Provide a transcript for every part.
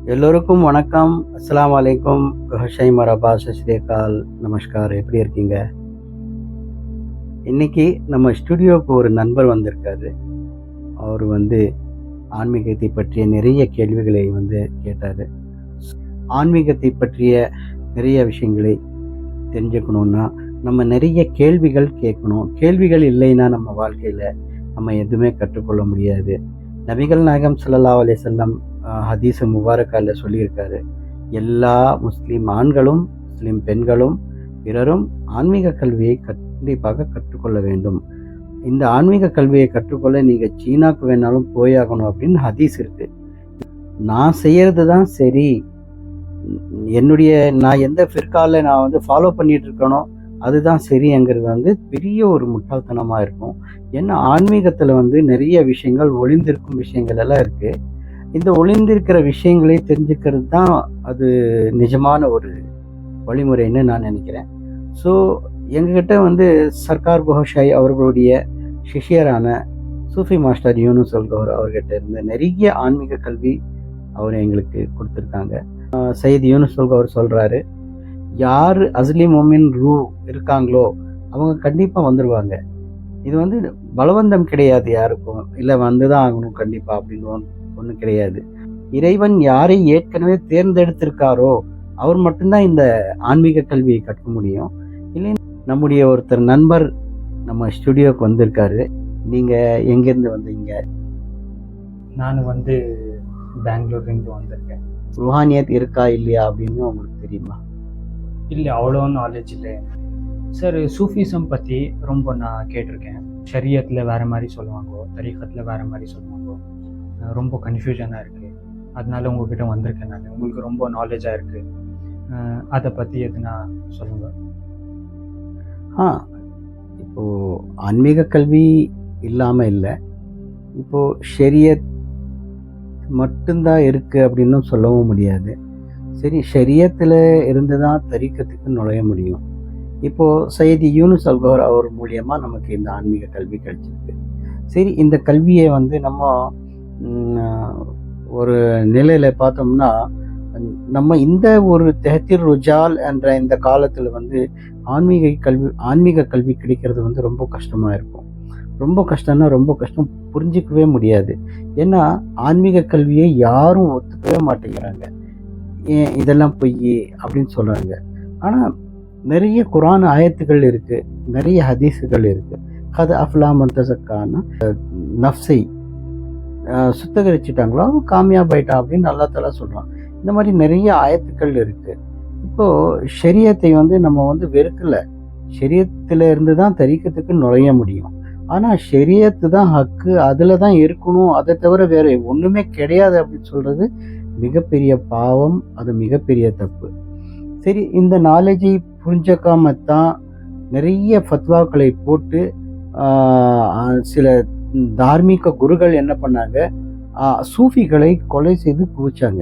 எல்லோருக்கும் வணக்கம். அஸ்ஸலாமு அலைக்கும். ஹஷை மரபா சஸ்ரீகால் நமஸ்கார். எப்படி இருக்கீங்க? இன்னைக்கு நம்ம ஸ்டுடியோவுக்கு ஒரு நண்பர் வந்திருக்காரு. அவர் ஆன்மீகத்தை பற்றிய நிறைய கேள்விகளை கேட்டார். ஆன்மீகத்தை பற்றிய நிறைய விஷயங்களை தெரிஞ்சுக்கணுன்னா நம்ம நிறைய கேள்விகள் கேட்கணும். கேள்விகள் இல்லைன்னா நம்ம வாழ்க்கையில் நம்ம எதுவுமே கற்றுக்கொள்ள முடியாது. நபிகள் நாயகம் ஸல்லல்லாஹு அலைஹி வஸல்லம் ஹதீஸ் முபாரக்கால சொல்லியிருக்காரு, எல்லா முஸ்லீம் ஆண்களும் முஸ்லீம் பெண்களும் பிறரும் ஆன்மீக கல்வியை கண்டிப்பாக கற்றுக்கொள்ள வேண்டும். இந்த ஆன்மீக கல்வியை கற்றுக்கொள்ள நீங்கள் சீனாக்கு வேணாலும் போயாகணும் அப்படின்னு ஹதீஸ் இருக்கு. நான் செய்யறது தான் சரி, நான் எந்த ஃபிர்கால நான் ஃபாலோ பண்ணிட்டு இருக்கணும் அதுதான் சரிங்கிறது பெரிய ஒரு முட்டாள்தனமாக இருக்கும். ஏன்னா ஆன்மீகத்தில் நிறைய விஷயங்கள், ஒளிந்திருக்கும் விஷயங்கள் எல்லாம் இருக்குது. இந்த ஒளிந்திருக்கிற விஷயங்களை தெரிஞ்சுக்கிறது தான் அது நிஜமான ஒரு வழிமுறைன்னு நான் நினைக்கிறேன். ஸோ எங்ககிட்ட சர்க்கார் குஹஷாய் அவர்களுடைய சிஷியரான சூஃபி மாஸ்டர் யூனுஸ் அல் கௌஹர் அவர்கிட்ட இருந்து நிறைய ஆன்மீக கல்வி அவர் எங்களுக்கு கொடுத்துருக்காங்க. சையத் யூனுஸ் அல் கௌஹர் சொல்கிறாரு, யார் அஸ்லி மோமின் ரூ இருக்காங்களோ அவங்க கண்டிப்பாக வந்துடுவாங்க. இது பலவந்தம் கிடையாது, யாருக்கும் இல்லை வந்துதான் ஆகணும் கண்டிப்பாக அப்படின்னு ஒன்றும் கிடையாது. இறைவன் யாரை ஏற்கனவே தேர்ந்தெடுத்திருக்காரோ அவர் மட்டும்தான் இந்த ஆன்மீக கல்வியை கற்க முடியும். இல்லை, நம்முடைய ஒருத்தர் நண்பர் நம்ம ஸ்டுடியோவுக்கு வந்திருக்காரு. நீங்கள் எங்கேருந்து வந்தீங்க? நான் பெங்களூர்லேருந்து வந்திருக்கேன். ருஹானியத் இருக்கா இல்லையா அப்படின்னு உங்களுக்கு தெரியுமா? இல்லை, அவ்வளோ நாலேஜ் இல்லை சார். சூஃபிசம் பற்றி ரொம்ப நான் கேட்டிருக்கேன். ஷரியத்தில் வேறு மாதிரி சொல்லுவாங்க, தரீகத்தில் வேறு மாதிரி சொல்லுவாங்க. ரொம்ப கன்ஃபியூஷனாக இருக்குது. அதனால உங்ககிட்ட வந்திருக்கேன் நான். உங்களுக்கு ரொம்ப நாலேஜாக இருக்குது, அதை பற்றி எதுனா சொல்லுங்கள். இப்போது ஆன்மீக கல்வி இல்லாமல் இல்லை, இப்போது ஷரியத் மட்டும்தான் இருக்குது அப்படின்னும் சொல்லவும் முடியாது. சரி, ஷரியத்தில் இருந்து தான் தரீக்கத்துக்கு நுழைய முடியும். இப்போது சையத் யூனுஸ் அல் கௌஹர் அவர் மூலியமாக நமக்கு இந்த ஆன்மீக கல்வி கிடைச்சிருக்கு. சரி, இந்த கல்வியை நம்ம ஒரு நிலையில் பார்த்தோம்னா, நம்ம இந்த ஒரு தெஹ்தீர் ருஜால் என்ற இந்த காலத்தில் ஆன்மீக கல்வி கிடைக்கிறது ரொம்ப கஷ்டமாக இருக்கும். ரொம்ப கஷ்டம்னா ரொம்ப கஷ்டம், புரிஞ்சிக்கவே முடியாது. ஏன்னா ஆன்மீக கல்வியை யாரும் ஒத்துக்கவே மாட்டேங்கிறாங்க. ஏன் இதெல்லாம் பொய் அப்படின்னு சொல்கிறாங்க. ஆனால் நிறைய குரான் ஆயத்துகள் இருக்குது, நிறைய ஹதீஸுகள் இருக்குது. கது அஃப்லா மந்தசக்கான நஃப்ஸை சுத்தகரிச்சிட்டாங்களோ அவன் காமியாபாயிட்டான் அப்படின்னு அல்லா தஆலா சொல்கிறான். இந்த மாதிரி நிறைய ஆயத்துக்கள் இருக்குது. இப்போது ஷரியத்தை நம்ம வெறுக்கலை. ஷரியத்தில் இருந்து தான் தரீக்கத்துக்கு நுழைய முடியும். ஆனால் ஷரியத்து தான் ஹக்கு, அதில் தான் இருக்கணும், அதை தவிர வேறு ஒன்றுமே கிடையாது அப்படின்னு சொல்கிறது மிகப்பெரிய பாவம், அது மிகப்பெரிய தப்பு. சரி, இந்த நாலேஜை புரிஞ்சிக்காமத்தான் நிறைய ஃபத்வாக்களை போட்டு சில தார்மீக குருகள் என்ன பண்ணாங்க, சூஃபிகளை கொலை செய்து குவிச்சாங்க.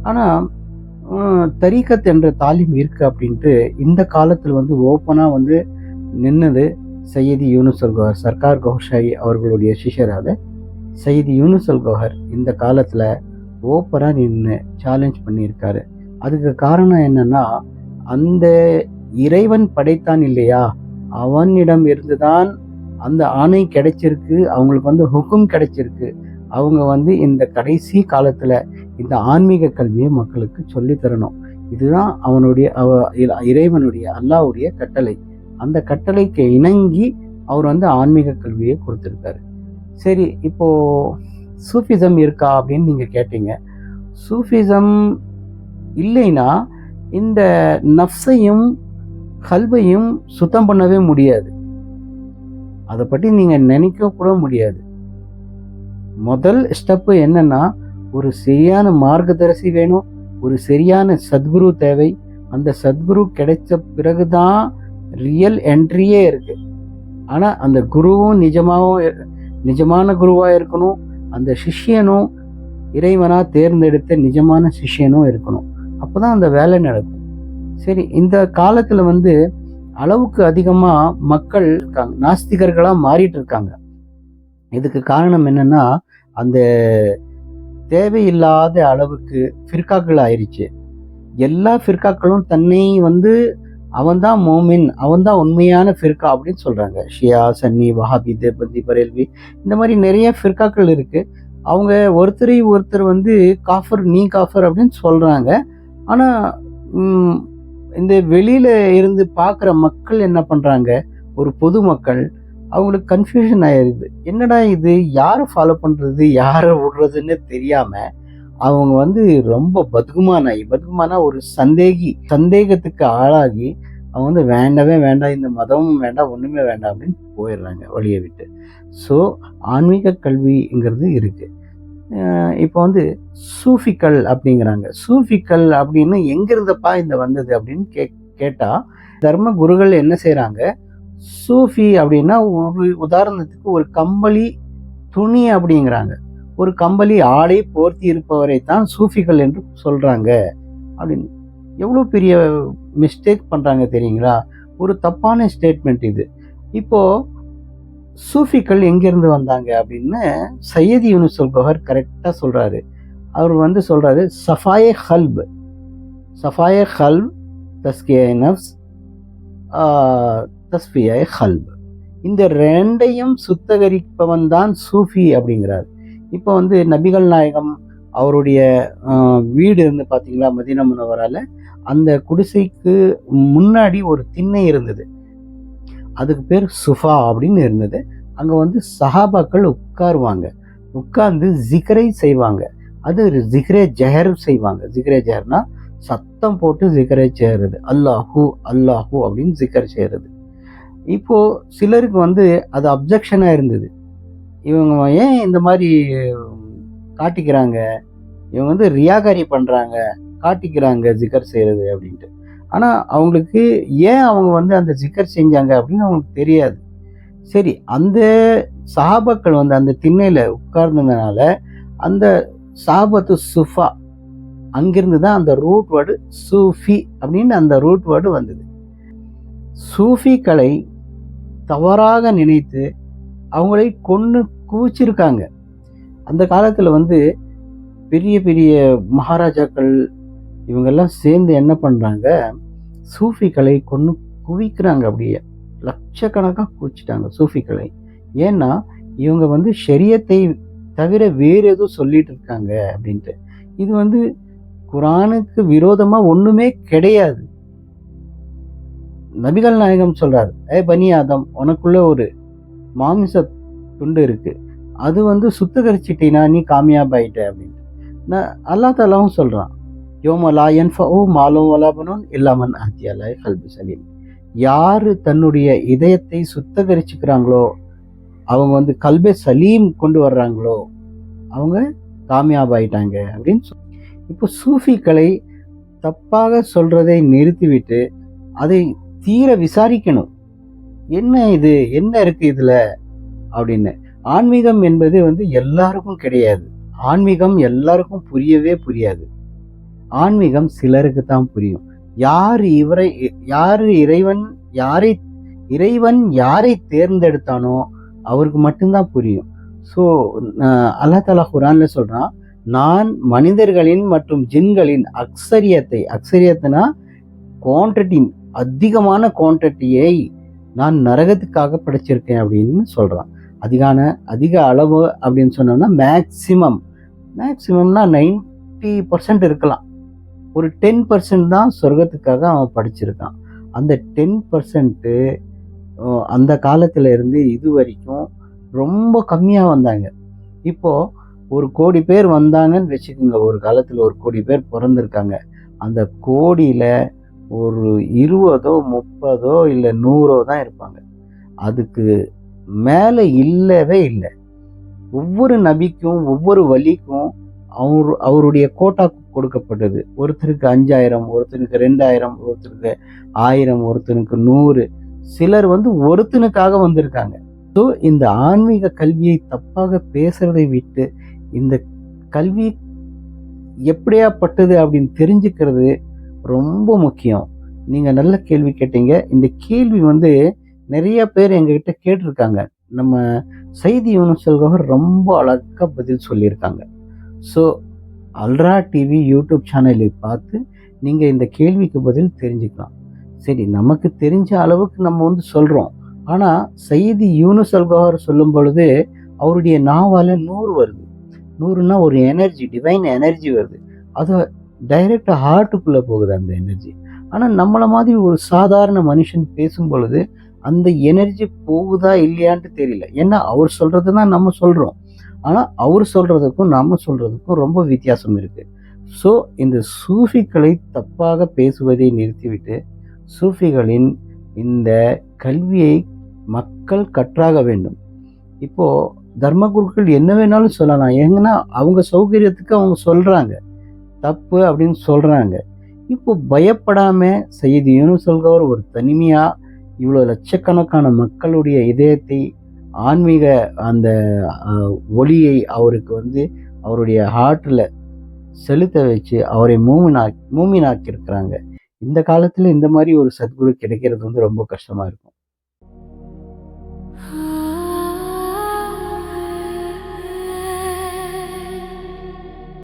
ஆனால் தரீக்கத் என்ற தாலீம் இருக்குது அப்படின்ட்டு இந்த காலத்தில் ஓப்பனாக நின்னது சையதி யூனுஸ் அல் கௌஹர். சர்க்கார் குஹஷாய் அவர்களுடைய சிஷராக சையதி யூனுஸ் அல் கௌஹர் இந்த காலத்தில் ஓப்பனாக நின்று சேலஞ்ச் பண்ணியிருக்காரு. அதுக்கு காரணம் என்னன்னா, அந்த இறைவன் படைத்தான் இல்லையா, அவனிடம் இருந்துதான் அந்த ஆணை கிடைச்சிருக்கு, அவங்களுக்கு ஹுக்கும் கிடைச்சிருக்கு. அவங்க இந்த கடைசி காலத்தில் இந்த ஆன்மீக கல்வியை மக்களுக்கு சொல்லித்தரணும். இதுதான் இறைவனுடைய அல்லாஹ்வுடைய கட்டளை. அந்த கட்டளைக்கு இணங்கி அவர் ஆன்மீக கல்வியை கொடுத்துருக்காரு. சரி, இப்போது சூஃபிசம் இருக்கா அப்படின்னு நீங்கள் கேட்டீங்க. சூஃபிசம் இல்லைன்னா இந்த நஃப்ஸையும் கல்வையும் சுத்தம் பண்ணவே முடியாது. அதை பற்றி நீங்கள் நினைக்க கூட முடியாது. முதல் ஸ்டெப்பு என்னன்னா, ஒரு சரியான மார்க்கதரிசி வேணும், ஒரு சரியான சத்குரு தேவை. அந்த சத்குரு கிடைச்ச பிறகுதான் ரியல் என்ட்ரியே இருக்கு. ஆனால் அந்த குருவும் நிஜமான குருவாக இருக்கணும், அந்த சிஷ்யனும் இறைவனாக தேர்ந்தெடுத்த நிஜமான சிஷ்யனும் இருக்கணும். அப்போ தான் அந்த வேலை நடக்கும். சரி, இந்த காலத்தில் அளவுக்கு அதிகமாக மக்கள் இருக்காங்க, நாஸ்திகர்களாக மாறிட்டு இருக்காங்க. இதுக்கு காரணம் என்னன்னா, அந்த தேவையில்லாத அளவுக்கு ஃபிர்காக்கள் ஆயிடுச்சு. எல்லா ஃபிர்காக்களும் தன்னை வந்து அவன்தான் மோமின், அவன்தான் உண்மையான ஃபிர்கா அப்படின்னு சொல்கிறாங்க. ஷியா, சன்னி, வஹாபி, தேவபந்தி, பரேல்வி, இந்த மாதிரி நிறைய ஃபிர்காக்கள் இருக்குது. அவங்க ஒருத்தரை ஒருத்தர் வந்து காஃபர், நீ காஃபர் அப்படின்னு சொல்கிறாங்க. ஆனால் இந்த வெளியில் இருந்து பார்க்குற மக்கள் என்ன பண்ணுறாங்க, ஒரு பொதுமக்கள், அவங்களுக்கு கன்ஃபியூஷன் ஆயிடுது. என்னடா இது, யாரை ஃபாலோ பண்ணுறது யாரை விடுறதுன்னு தெரியாமல் அவங்க வந்து ரொம்ப பத்குமானா ஒரு சந்தேகத்துக்கு ஆளாகி அவங்க வந்து வேண்டவே வேண்டாம், இந்த மதமும் வேண்டாம், ஒன்றுமே வேண்டாம் அப்படின்னு போயிடுறாங்க வழியை விட்டு. ஸோ ஆன்மீக கல்விங்கிறது இருக்குது. இப்போ வந்து சூஃபிக்கள் அப்படிங்கிறாங்க. சூஃபிக்கள் அப்படின்னு எங்கிருந்தப்பா இந்த வந்தது அப்படின்னு கேட்டால், தர்ம குருகள் என்ன செய்கிறாங்க, சூஃபி அப்படின்னா ஒரு உதாரணத்துக்கு ஒரு கம்பளி துணி அப்படிங்கிறாங்க. ஒரு கம்பளி ஆடை போர்த்தி இருப்பவரை தான் சூஃபிகள் என்று சொல்கிறாங்க அப்படின்னு. எவ்வளோ பெரிய மிஸ்டேக் பண்ணுறாங்க தெரியுங்களா? ஒரு தப்பான ஸ்டேட்மெண்ட் இது. இப்போது சூஃபிக்கள் எங்கேருந்து வந்தாங்க அப்படின்னு சையதி யூனுஸ் கோஹர் கரெக்டாக சொல்கிறாரு. அவர் வந்து சொல்கிறாரு, சஃபாயே ஹல்ப் தஸ்கியா நஃப்ஸ், தஸ்ஃபியாயே ஹல்ப், இந்த ரெண்டையும் சுத்தகரிப்பவன் தான் சூஃபி அப்படிங்கிறார். இப்போ வந்து நபிகள் நாயகம் அவருடைய வீடு இருந்து பார்த்தீங்களா மதீனா முனவரால, அந்த குடிசைக்கு முன்னாடி ஒரு திண்ணை இருந்தது. அதுக்கு பேர் சுஃபா அப்படின்னு இருந்தது. அங்கே வந்து சஹாபாக்கள் உட்காருவாங்க, உட்கார்ந்து ஜிக்ரை செய்வாங்க. அது ஜிக்ரே ஜஹர் செய்வாங்க. ஜிக்ரே ஜஹர்னா சத்தம் போட்டு ஜிக்ரை செய்கிறது, அல்லாஹூ அல்லாஹூ அப்படின்னு ஜிக்கர் செய்கிறது. இப்போது சிலருக்கு வந்து அது அப்ஜெக்ஷனாக இருந்தது. இவங்க ஏன் இந்த மாதிரி காட்டிக்கிறாங்க, இவங்க வந்து ரியாகாரி பண்ணுறாங்க, காட்டிக்கிறாங்க ஜிக்கர் செய்கிறது அப்படின்ட்டு. ஆனால் அவங்களுக்கு ஏன் அவங்க வந்து அந்த ஜிக்கர் செஞ்சாங்க அப்படின்னு அவங்களுக்கு தெரியாது. சரி, அந்த சஹாபாக்கள் வந்து அந்த திண்ணையில் உட்கார்ந்ததுனால அந்த சஹாபத்து சுஃபா, அங்கிருந்து தான் அந்த ரூட் வேர்டு சூஃபி அப்படின்னு அந்த ரூட் வேர்டு வந்தது. சூஃபிக்களை தவறாக நினைத்து அவங்களை கொன்று குவிச்சிருக்காங்க. அந்த காலத்தில் வந்து பெரிய பெரிய மகாராஜாக்கள் இவங்கெல்லாம் சேர்ந்து என்ன பண்ணுறாங்க, சூஃபிக்களை கொன்று குவிக்கிறாங்க. அப்படியே லட்சக்கணக்காக குவிச்சிட்டாங்க சூஃபிக்களை. ஏன்னா இவங்க வந்து ஷரியத்தை தவிர வேறு எதுவும் சொல்லிட்டு இருக்காங்க அப்படின்ட்டு. இது வந்து குரானுக்கு விரோதமாக ஒன்றுமே கிடையாது. நபிகள் நாயகம் சொல்கிறார், பனி ஆதம், உனக்குள்ள ஒரு மாமிச துண்டு இருக்குது, அது வந்து சுத்தகரிச்சிட்டினா நீ காமியாப் ஆயிட்ட அப்படின்ட்டு. நான் அல்லா தாலாவும் சொல்கிறான், யோமலா யன்ஃபஉ மாலும் வலாபனுன் இல்லாமன் ஆத்தியாலாய் கல்பு சலீம். யார் தன்னுடைய இதயத்தை சுத்தகரிச்சுக்கிறாங்களோ, அவங்க வந்து கல்பே சலீம் கொண்டு வர்றாங்களோ, அவங்க காமியாப் ஆயிட்டாங்க அப்படின்னு இப்போ சூஃபிக்களை தப்பாக சொல்கிறதை நிறுத்திவிட்டு அதை தீர விசாரிக்கணும். என்ன இது, என்ன இருக்குது இதில் அப்படின்னு. ஆன்மீகம் என்பது வந்து எல்லாருக்கும் கிடையாது. ஆன்மீகம் எல்லாருக்கும் புரியவே புரியாது. ஆன்மீகம் சிலருக்கு தான் புரியும். இறைவன் யாரை தேர்ந்தெடுத்தானோ அவருக்கு மட்டும்தான் புரியும். ஸோ அல்லாஹ் தஆலா குர்ஆன்ல சொல்றான், நான் மனிதர்களின் மற்றும் ஜின்களின் அக்ஸரியத்துனா குவான்டிட்டி, அதிகமான குவான்டிட்டியை நான் நரகத்துக்காக படைச்சிருக்கேன் அப்படின்னு சொல்றான். அதிக அளவு அப்படின்னு சொன்னோம்னா மேக்சிமம்னா 90% இருக்கலாம். ஒரு 10% தான் சொர்க்கத்துக்காக அவன் படிச்சிருக்கான். அந்த 10% அந்த காலத்தில் இருந்து இது வரைக்கும் ரொம்ப கம்மியாக வந்தாங்க. இப்போது 1 கோடி பேர் வந்தாங்கன்னு வச்சுக்கோங்க. ஒரு காலத்தில் 1 கோடி பேர் பிறந்திருக்காங்க. அந்த கோடியில் ஒரு 20ஓ 30ஓ இல்லை 100ஓ தான் இருப்பாங்க. அதுக்கு மேலே இல்லவே இல்லை. ஒவ்வொரு நபிக்கும் ஒவ்வொரு வலிக்கும் அவருடைய கோட்டா கொடுக்கப்பட்டது. ஒருத்தருக்கு 5000, ஒருத்தனுக்கு 2000, ஒருத்தருக்கு 1000, ஒருத்தனுக்கு 100. சிலர் வந்து ஒருத்தனுக்காக வந்திருக்காங்க. ஸோ இந்த ஆன்மீக கல்வியை தப்பாக பேசுறதை விட்டு இந்த கல்வி எப்படியாப்பட்டது அப்படின்னு தெரிஞ்சுக்கிறது ரொம்ப முக்கியம். நீங்கள் நல்ல கேள்வி கேட்டீங்க. இந்த கேள்வி வந்து நிறைய பேர் எங்ககிட்ட கேட்டிருக்காங்க. நம்ம சையதி யூனுஸ் கோஹர் ரொம்ப அழகாக பதில் சொல்லியிருக்காங்க. ஸோ அல்ரா டிவி யூடியூப் சேனலை பார்த்து நீங்கள் இந்த கேள்விக்கு பதில் தெரிஞ்சுக்கலாம். சரி, நமக்கு தெரிஞ்ச அளவுக்கு நம்ம வந்து சொல்கிறோம். ஆனால் சையது யூனுஸ் அல்கஹர் சொல்லும் பொழுது அவருடைய நாவால் 100 வருது. 100ன்னா ஒரு எனர்ஜி, டிவைன் எனர்ஜி வருது. அது டைரெக்டாக ஹார்ட்டுக்குள்ளே போகுது அந்த எனர்ஜி. ஆனால் நம்மளை மாதிரி ஒரு சாதாரண மனுஷன் பேசும் பொழுது அந்த எனர்ஜி போகுதா இல்லையான்ட்டு தெரியல. ஏன்னா அவர் சொல்கிறது தான் நம்ம சொல்கிறோம். ஆனால் அவர் சொல்கிறதுக்கும் நம்ம சொல்கிறதுக்கும் ரொம்ப வித்தியாசம் இருக்குது. ஸோ இந்த சூஃபிகளை தப்பாக பேசுவதை நிறுத்திவிட்டு சூஃபிகளின் இந்த கல்வியை மக்கள் கற்றாக வேண்டும். இப்போது தர்மகுருக்கள் என்ன வேணாலும் சொல்லலாம். ஏங்கன்னா அவங்க சௌகரியத்துக்கு அவங்க சொல்கிறாங்க, தப்பு அப்படின்னு சொல்கிறாங்க. இப்போ பயப்படாமல் சையது யூனுஸ் அல்கஹர் ஒரு தனிமையாக இவ்வளோ லட்சக்கணக்கான மக்களுடைய இதயத்தை ஆன்மீக அந்த ஒளியை அவருக்கு வந்து அவருடைய ஹார்ட்டில் செலுத்த வச்சு அவரை மூமினாக்கியிருக்கிறாங்க. இந்த காலத்தில் இந்த மாதிரி ஒரு சத்குரு கிடைக்கிறது வந்து ரொம்ப கஷ்டமாக இருக்கும்.